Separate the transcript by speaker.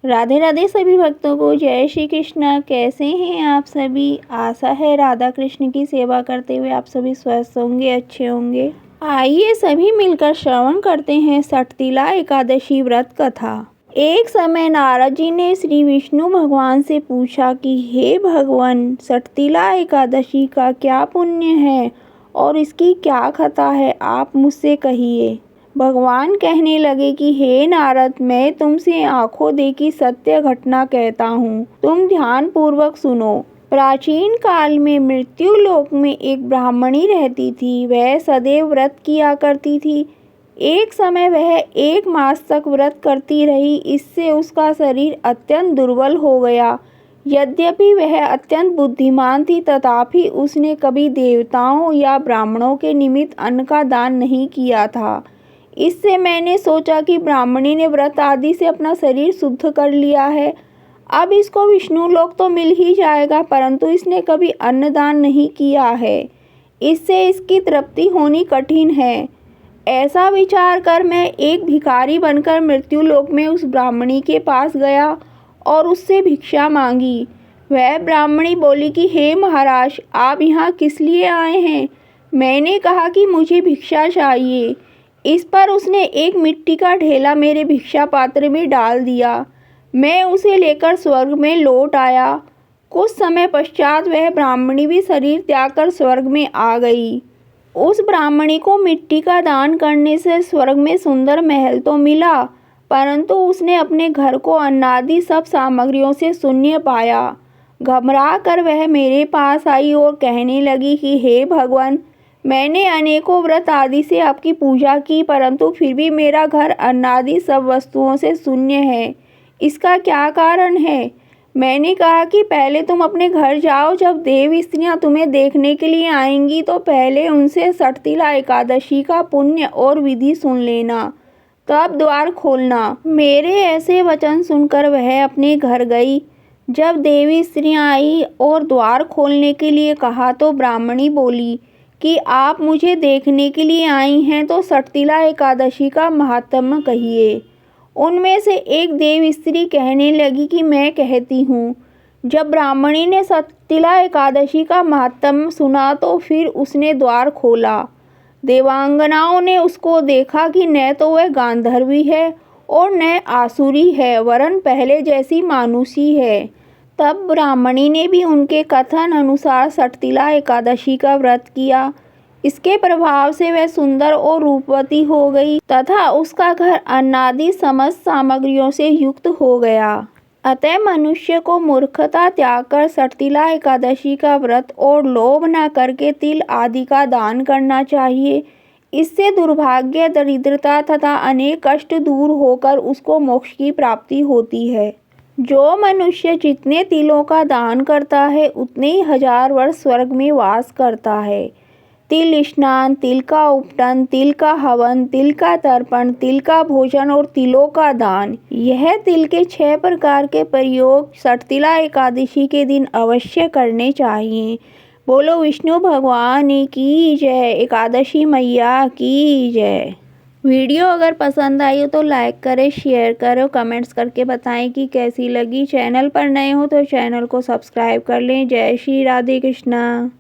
Speaker 1: राधे राधे सभी भक्तों को जय श्री कृष्ण। कैसे हैं आप सभी? आशा है राधा कृष्ण की सेवा करते हुए आप सभी स्वस्थ होंगे, अच्छे होंगे। आइए सभी मिलकर श्रवण करते हैं सटतिला एकादशी व्रत कथा। एक समय नारद जी ने श्री विष्णु भगवान से पूछा कि हे भगवान, सटतिला एकादशी का क्या पुण्य है और इसकी क्या कथा है, आप मुझसे कहिए। भगवान कहने लगे कि हे नारद, मैं तुमसे आंखों देखी सत्य घटना कहता हूँ, तुम ध्यान पूर्वक सुनो। प्राचीन काल में मृत्यु लोक में एक ब्राह्मणी रहती थी। वह सदैव व्रत किया करती थी। एक समय वह 1 मास तक व्रत करती रही। इससे उसका शरीर अत्यंत दुर्बल हो गया। यद्यपि वह अत्यंत बुद्धिमान थी, तथापि उसने कभी देवताओं या ब्राह्मणों के निमित्त अन्न का दान नहीं किया था। इससे मैंने सोचा कि ब्राह्मणी ने व्रत आदि से अपना शरीर शुद्ध कर लिया है, अब इसको विष्णु लोक तो मिल ही जाएगा, परंतु इसने कभी अन्नदान नहीं किया है, इससे इसकी तृप्ति होनी कठिन है। ऐसा विचार कर मैं एक भिखारी बनकर मृत्यु लोक में उस ब्राह्मणी के पास गया और उससे भिक्षा मांगी। वह ब्राह्मणी बोली कि हे महाराज, आप यहाँ किस लिए आए हैं? मैंने कहा कि मुझे भिक्षा चाहिए। इस पर उसने एक मिट्टी का ढेला मेरे भिक्षा पात्र में डाल दिया। मैं उसे लेकर स्वर्ग में लौट आया। कुछ समय पश्चात वह ब्राह्मणी भी शरीर त्याग कर स्वर्ग में आ गई। उस ब्राह्मणी को मिट्टी का दान करने से स्वर्ग में सुंदर महल तो मिला, परंतु उसने अपने घर को अन्नादि सब सामग्रियों से शून्य पाया। घबरा कर वह मेरे पास आई और कहने लगी कि हे भगवान, मैंने अनेकों व्रत आदि से आपकी पूजा की, परंतु फिर भी मेरा घर अन्नादि सब वस्तुओं से शून्य है। इसका क्या कारण है? मैंने कहा कि पहले तुम अपने घर जाओ। जब देव स्त्रियां तुम्हें देखने के लिए आएंगी तो पहले उनसे सटतिला एकादशी का पुण्य और विधि सुन लेना, तब द्वार खोलना। मेरे ऐसे वचन सुनकर वह अपने घर गई। जब देवी स्त्रियां आई और द्वार खोलने के लिए कहा तो ब्राह्मणी बोली कि आप मुझे देखने के लिए आई हैं तो सटतिला एकादशी का महात्म्य कहिए। उनमें से एक देव स्त्री कहने लगी कि मैं कहती हूँ। जब ब्राह्मणी ने सटतिला एकादशी का महात्म्य सुना तो फिर उसने द्वार खोला। देवांगनाओं ने उसको देखा कि न तो वह गांधर्वी है और न आसुरी है, वरन पहले जैसी मानुषी है। तब ब्राह्मणी ने भी उनके कथन अनुसार सटतिला एकादशी का व्रत किया। इसके प्रभाव से वह सुंदर और रूपवती हो गई तथा उसका घर अन्नादि समस्त सामग्रियों से युक्त हो गया। अतः मनुष्य को मूर्खता त्याग कर सटतिला एकादशी का व्रत और लोभ न करके तिल आदि का दान करना चाहिए। इससे दुर्भाग्य, दरिद्रता तथा अनेक कष्ट दूर होकर उसको मोक्ष की प्राप्ति होती है। जो मनुष्य जितने तिलों का दान करता है उतने ही 1000 वर्ष स्वर्ग में वास करता है। तिल स्नान, तिल का उपटन, तिल का हवन, तिल का तर्पण, तिल का भोजन और तिलों का दान, यह तिल के 6 प्रकार के प्रयोग सटतिला एकादशी के दिन अवश्य करने चाहिए। बोलो विष्णु भगवान की जय, एकादशी मैया की जय। वीडियो अगर पसंद आई हो तो लाइक करें, शेयर करें, कमेंट्स करके बताएं कि कैसी लगी। चैनल पर नए हो तो चैनल को सब्सक्राइब कर लें। जय श्री राधे कृष्णा।